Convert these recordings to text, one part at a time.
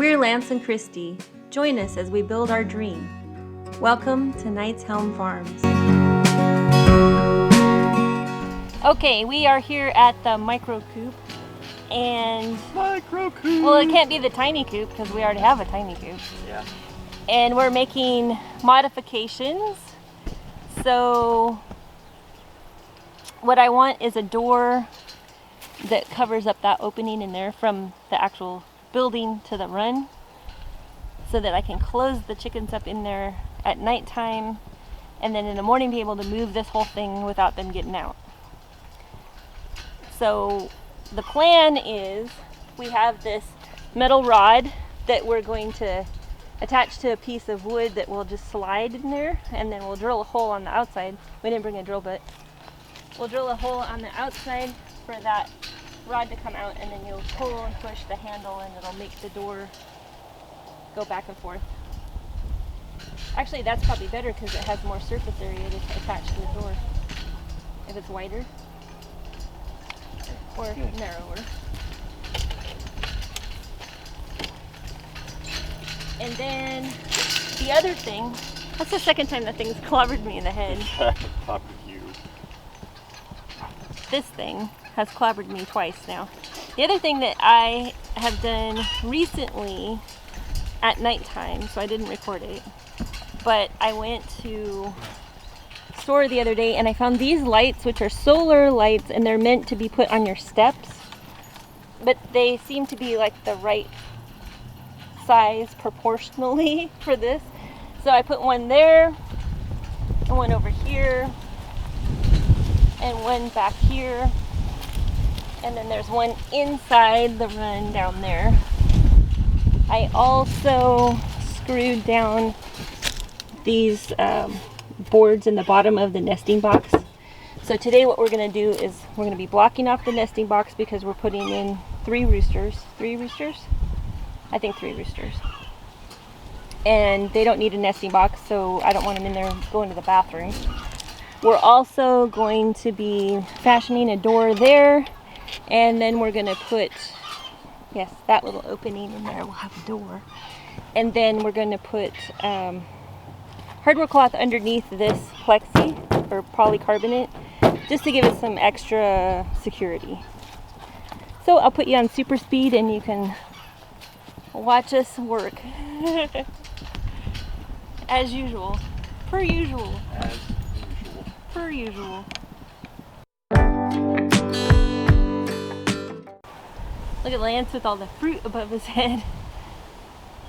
We're Lance and Christy. Join us as we build our dream. Welcome to Knight's Helm Farms. Okay, we are here at the micro coop, and well, it can't be the tiny coop because we already have a tiny coop. Yeah. And we're making modifications. So what I want is a door that covers up that opening in there from the actual building to the run, so that I can close the chickens up in there at nighttime, and then in the morning be able to move this whole thing without them getting out. So the plan is we have this metal rod that we're going to attach to a piece of wood that will just slide in there, and then we'll drill a hole on the outside. We didn't bring a drill bit. We'll drill a hole on the outside for that rod to come out, and then you'll pull and push the handle and it'll make the door go back and forth. Actually, that's probably better because it has more surface area to attach to the door if it's wider or narrower. And then the other thing, that's the second time that thing's clobbered me in the head. This thing has clobbered me twice now. The other thing that I have done recently at nighttime, so I didn't record it, but I went to a store the other day and I found these lights, which are solar lights, and they're meant to be put on your steps, but they seem to be like the right size proportionally for this. So I put one there and one over here and one back here, and then there's one inside the run down there. I also screwed down these boards in the bottom of the nesting box. So today what we're going to do is we're going to be blocking off the nesting box because we're putting in three roosters. I think three roosters. And they don't need a nesting box, so I don't want them in there going to the bathroom. We're also going to be fashioning a door there, and then we're going to put, yes, that little opening in there will have a door. And then we're going to put hardwood cloth underneath this plexi or polycarbonate just to give it some extra security. So I'll put you on super speed and you can watch us work. As usual. Per usual. Per usual. Look at Lance with all the fruit above his head.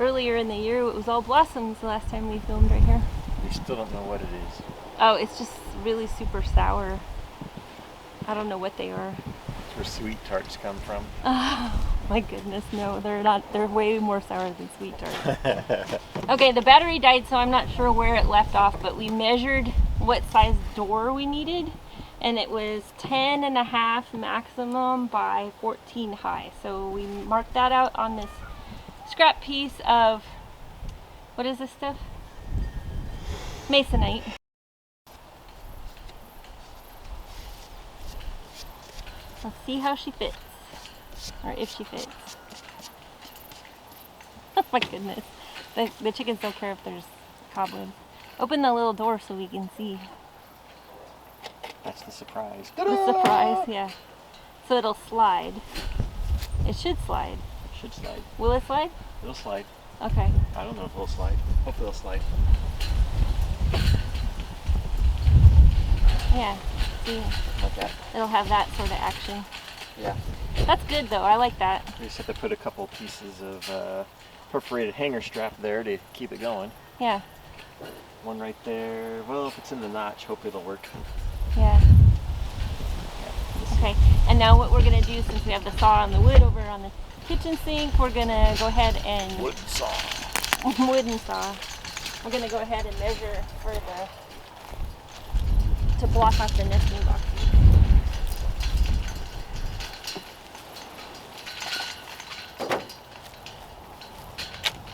Earlier in the year it was all blossoms the last time we filmed right here. We still don't know what it is. Oh, it's just really super sour. I don't know what they are. That's where sweet tarts come from. Oh my goodness, no, they're not. They're way more sour than sweet tarts. Okay, the battery died, so I'm not sure where it left off, but we measured what size door we needed, and it was 10.5 maximum by 14 high. So we marked that out on this scrap piece of, what is this stuff? Masonite. Let's see how she fits, or if she fits. Oh my goodness, the chickens don't care if there's cobwebs. Open the little door so we can see. That's the surprise. The surprise, yeah. So it'll slide. It should slide. It should slide. Will it slide? It'll slide. Okay. I don't know if it'll slide. Hopefully it'll slide. Yeah. See, Like that. it'll have that sort of action. Yeah. That's good though. I like that. We just have to put a couple pieces of perforated hanger strap there to keep it going. Yeah. One right there. Well, if it's in the notch, hopefully it'll work. Yeah. Okay. And now what we're gonna do, since we have the saw and the wood over on the kitchen sink, we're gonna go ahead and Wooden saw. Wooden saw. We're gonna go ahead and measure for to block off the nesting box.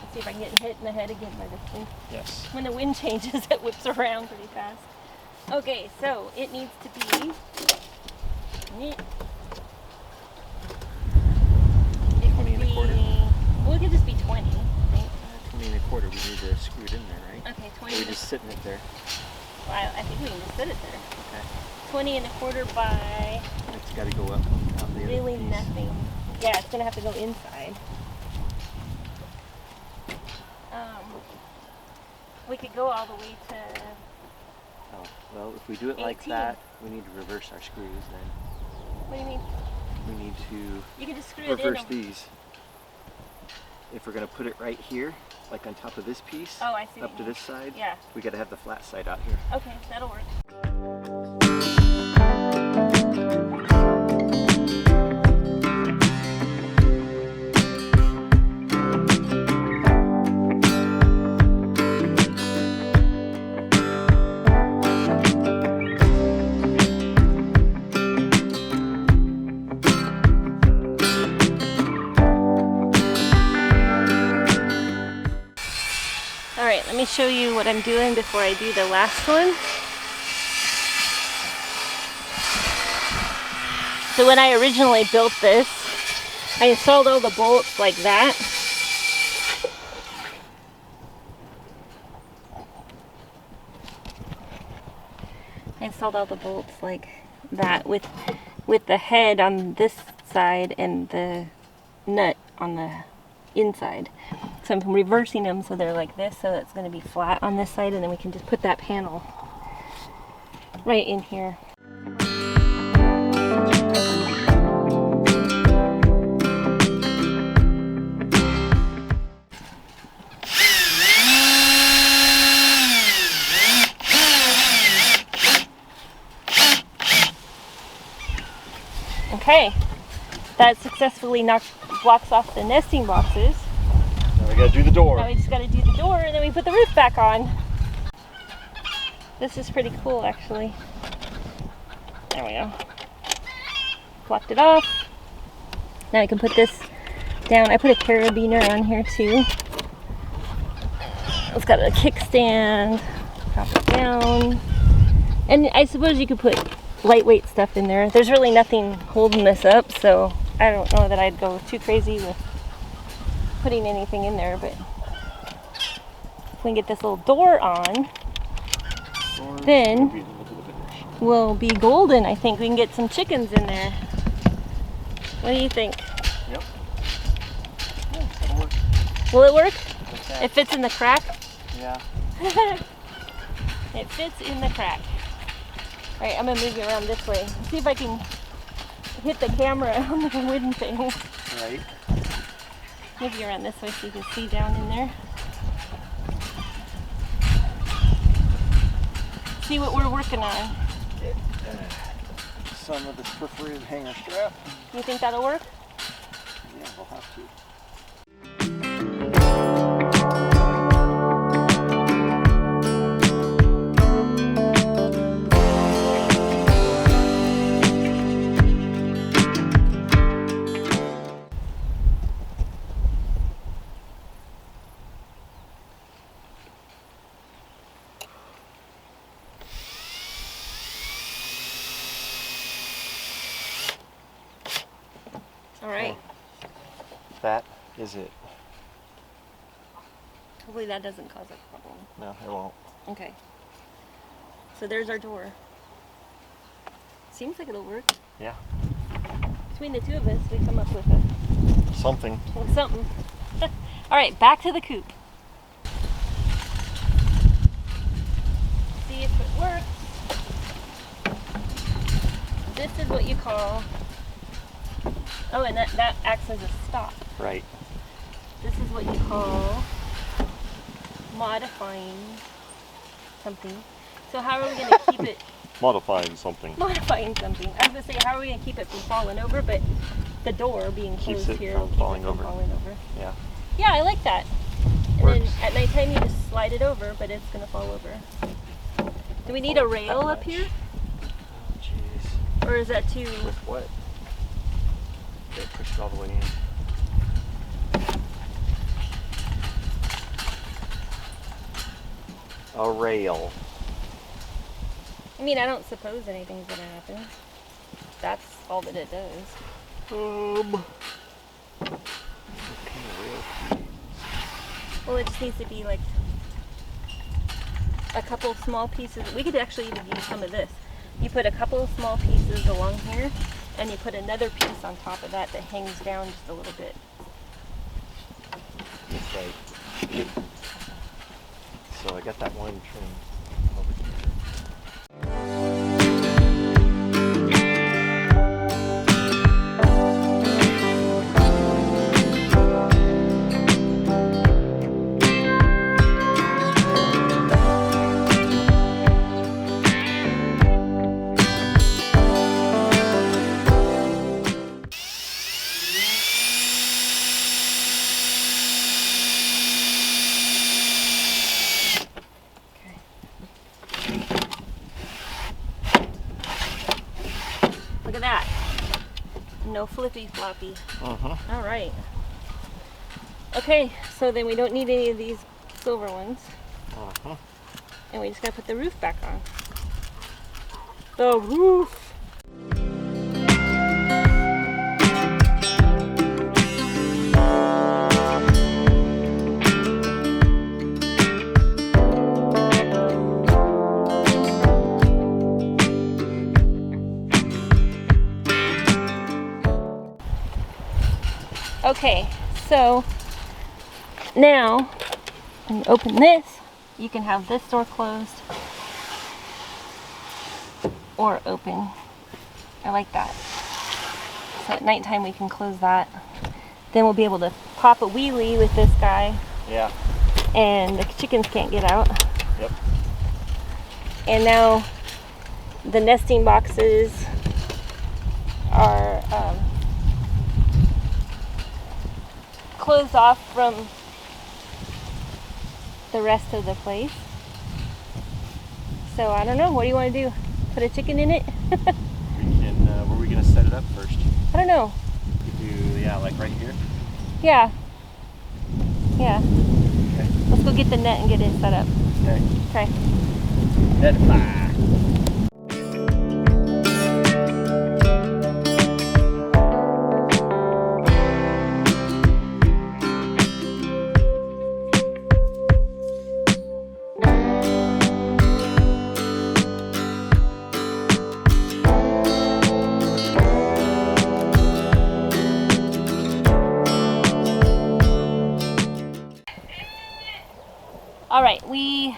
Let's see if I can get hit in the head again by this thing. Yes. When the wind changes, it whips around pretty fast. Okay, so it needs to be. It could be. Well, it could just be 20. we need to screw it in there, right? Okay, Or 20. are we just sitting it there? Well, I think we can just sit it there. Okay. 20 1/4 by It's got to go up on the really other piece. nothing. Yeah, it's gonna have to go inside. We could go all the way to. Oh, well, if we do it like 18. that, we need to reverse our screws then. What do you mean? We need to You can just screw it in. reverse these. If we're going to put it right here, like on top of this piece, Oh, I see. up to this side, Yeah. we got to have the flat side out here. Okay, that'll work. Alright, let me show you what I'm doing before I do the last one. So when I originally built this, I installed all the bolts like that. I installed all the bolts like that with the head on this side and the nut on the inside. So I'm reversing them so they're like this, so that's going to be flat on this side, and then we can just put that panel right in here. Okay, that successfully blocks off the nesting boxes. Now we got to do the door. Now we just got to do the door, and then we put the roof back on. This is pretty cool, actually. There we go. Blocked it off. Now I can put this down. I put a carabiner on here too. It's got a kickstand. Drop it down. And I suppose you could put lightweight stuff in there. There's really nothing holding this up, so I don't know that I'd go too crazy with putting anything in there, but if we can get this little door on, then we'll be golden. I think we can get some chickens in there. What do you think? Yep. Yeah, that'll work. Will it work? Okay. It fits in the crack? Yeah. It fits in the crack. Alright, I'm going to move you around this way. See if I can hit the camera on the wooden thing. Right. Move you around this way so you can see down in there. See what we're working on. Some of this perforated hanger strap. You think that'll work? Yeah, we'll have to. Alright. That is it. Hopefully that doesn't cause a problem. No, it won't. Okay. So there's our door. Seems like it'll work. Yeah. Between the two of us, we come up with Something. something. Alright, back to the coop. See if it works. This is what you call... Oh, and that acts as a stop. Right. This is what you call modifying something. So how are we going to keep it... Modifying something. Modifying something. I was going to say, how are we going to keep it from falling over, but the door being Keeps closed it here from will keep falling it from over. falling over. Yeah. Yeah, I like that. And Works. then at nighttime you just slide it over, but it's going to fall over. Do we need a rail up much. here? Oh, jeez. Or is that too... With what? They pushed it all the way in. A rail. I mean, I don't suppose anything's going to happen. That's all that it does. What kind of rail? Well, it just needs to be like a couple small pieces. We could actually even use some of this. You put a couple of small pieces along here, and you put another piece on top of that that hangs down just a little bit. That's right. So I got that one trim over here. Look at that. No flippy floppy. Uh-huh. All right. Okay, so then we don't need any of these silver ones. Uh-huh. And we just gotta put the roof back on. The roof! Okay, so now when you open this, you can have this door closed or open. I like that. So at nighttime we can close that. Then we'll be able to pop a wheelie with this guy. Yeah. And the chickens can't get out. Yep. And now the nesting boxes are closed off from the rest of the place. So I don't know, what do you want to do? Put a chicken in it? We can, where are we going to set it up first? I don't know. We could do, yeah, like right here? Yeah. Yeah. Okay. Let's go get the net and get it set up. Okay. Okay. Net fire. All right, we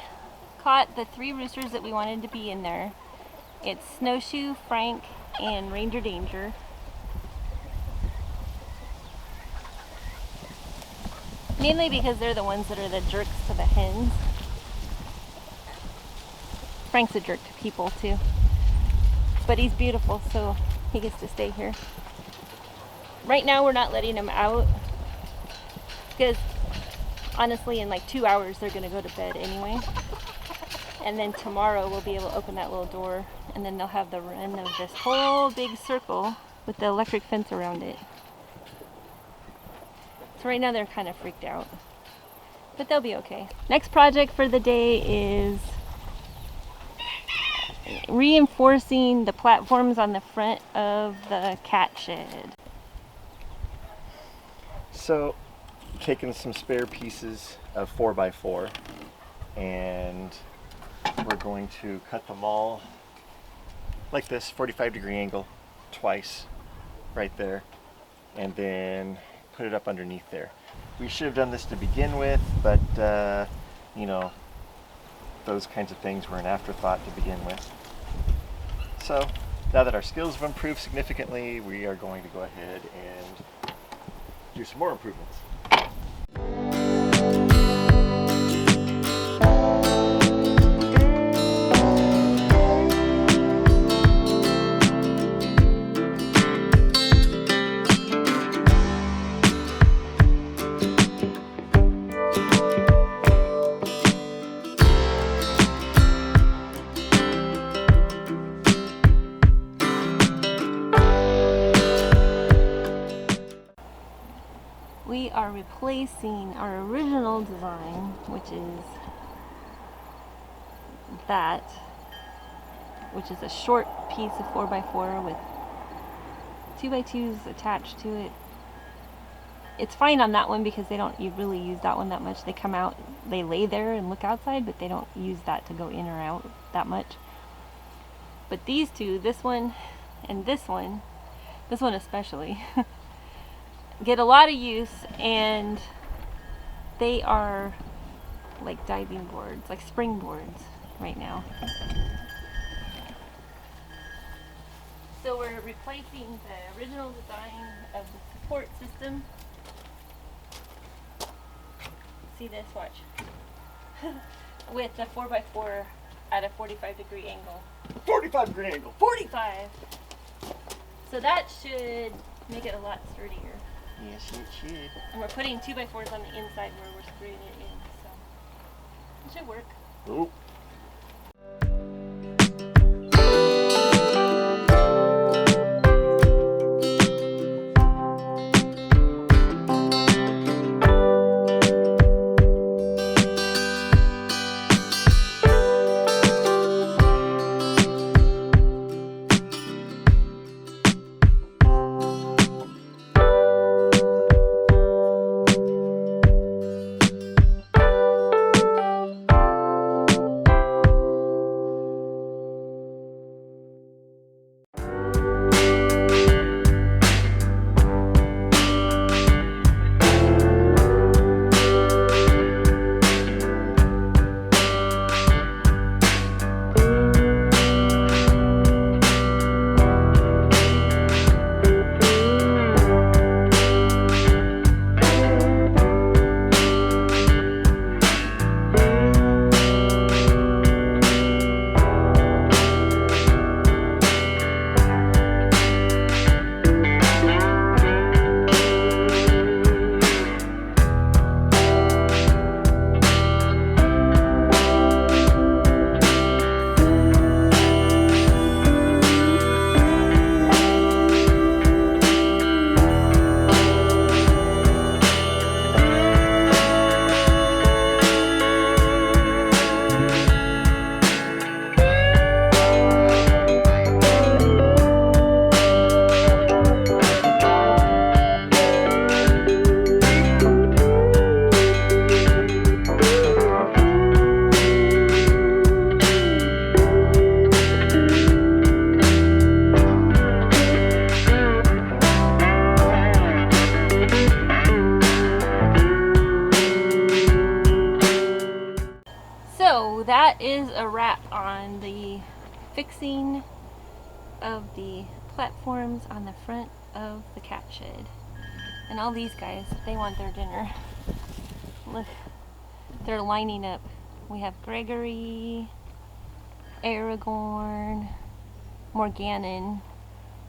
caught the 3 roosters that we wanted to be in there. It's Snowshoe, Frank, and Ranger Danger. Mainly because they're the ones that are the jerks to the hens. Frank's a jerk to people too. But he's beautiful, so he gets to stay here. Right now we're not letting him out because honestly in like 2 hours they're gonna go to bed anyway. And then tomorrow we'll be able to open that little door and then they'll have the run of this whole big circle with the electric fence around it. So right now they're kind of freaked out, but they'll be okay. Next project for the day is reinforcing the platforms on the front of the cat shed. So, taking some spare pieces of 4x4 and we're going to cut them all like this, 45-degree angle, twice, right there, and then put it up underneath there. We should have done this to begin with, but you know, those kinds of things were an afterthought to begin with. So now that our skills have improved significantly, we are going to go ahead and do some more improvements. We are replacing our original design, which is that, which is a short piece of 4x4 with 2x2s attached to it. it's fine on that one because they don't really use that one that much. They come out, they lay there and look outside, but they don't use that to go in or out that much. But these two, this one and this one especially, get a lot of use, and they are like diving boards, like springboards right now. So we're replacing the original design of the support system. See this, watch. With the 4x4 at a 45-degree angle. 45-degree angle. 45! So that should make it a lot sturdier. Yes, it should. And we're putting 2x4s on the inside where we're screwing it in, so it should work. Oop. So that is a wrap on the fixing of the platforms on the front of the cat shed. And all these guys, they want their dinner. Look, they're lining up. We have Gregory, Aragorn, Morganon.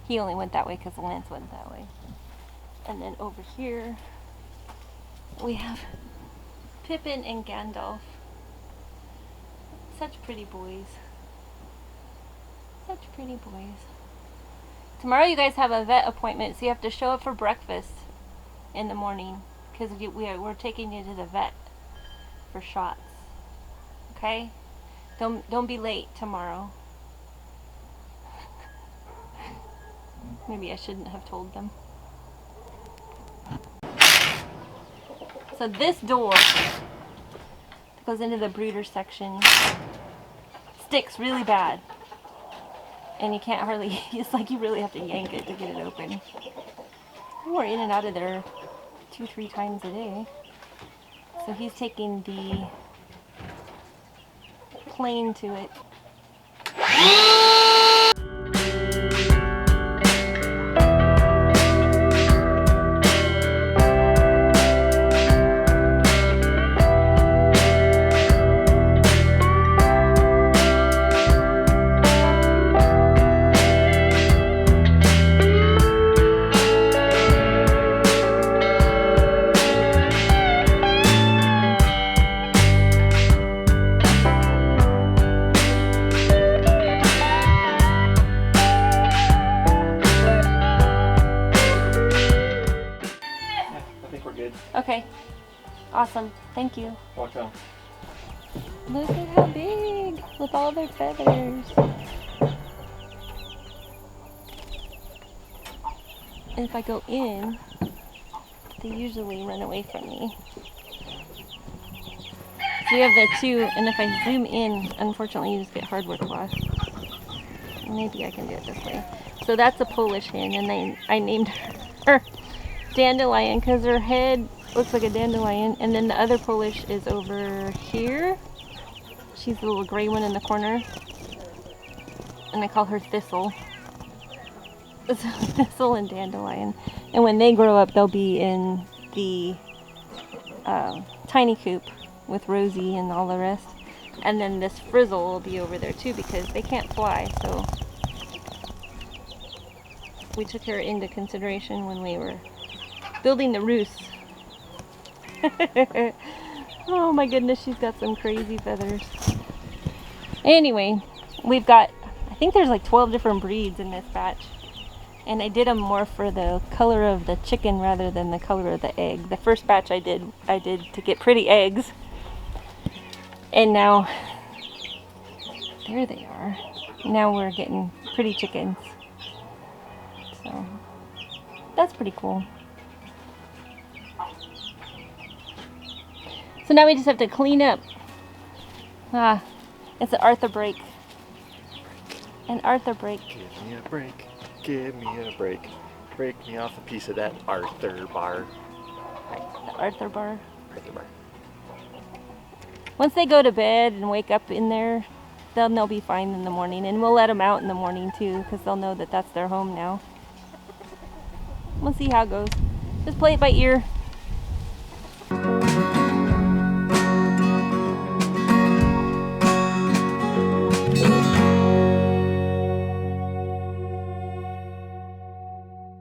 He only went that way because Lance went that way. And then over here, we have Pippin and Gandalf. Such pretty boys. Such pretty boys. Tomorrow you guys have a vet appointment, so you have to show up for breakfast in the morning because we're taking you to the vet for shots. Okay? Don't be late tomorrow. Maybe I shouldn't have told them. So this door goes into the brooder section. Sticks really bad. And you can't hardly, it's like you really have to yank it to get it open. We're in and out of there 2-3 times a day. So he's taking the plane to it. Okay, awesome. Thank you. Welcome. Look at how big with all their feathers. And if I go in, they usually run away from me. So we have the two, and if I zoom in, unfortunately you just get hardware cloth. Maybe I can do it this way. So that's a Polish hen, and I named her Dandelion because her head looks like a dandelion, and then the other Polish is over here. She's the little gray one in the corner, and I call her Thistle. Thistle and Dandelion. And when they grow up, they'll be in the tiny coop with Rosie and all the rest. And then this Frizzle will be over there too because they can't fly, so we took her into consideration when we were building the roost. Oh my goodness, she's got some crazy feathers. Anyway, we've got, I think there's like 12 different breeds in this batch. And I did them more for the color of the chicken rather than the color of the egg. The first batch I did to get pretty eggs. And now, there they are. Now we're getting pretty chickens. So, that's pretty cool. So now we just have to clean up. It's an Arthur break. An Arthur break. Give me a break. Give me a break. Break me off a piece of that Arthur bar. The Arthur bar. Arthur bar. Once they go to bed and wake up in there, then they'll be fine in the morning. And we'll let them out in the morning too, because they'll know that that's their home now. We'll see how it goes. Just play it by ear.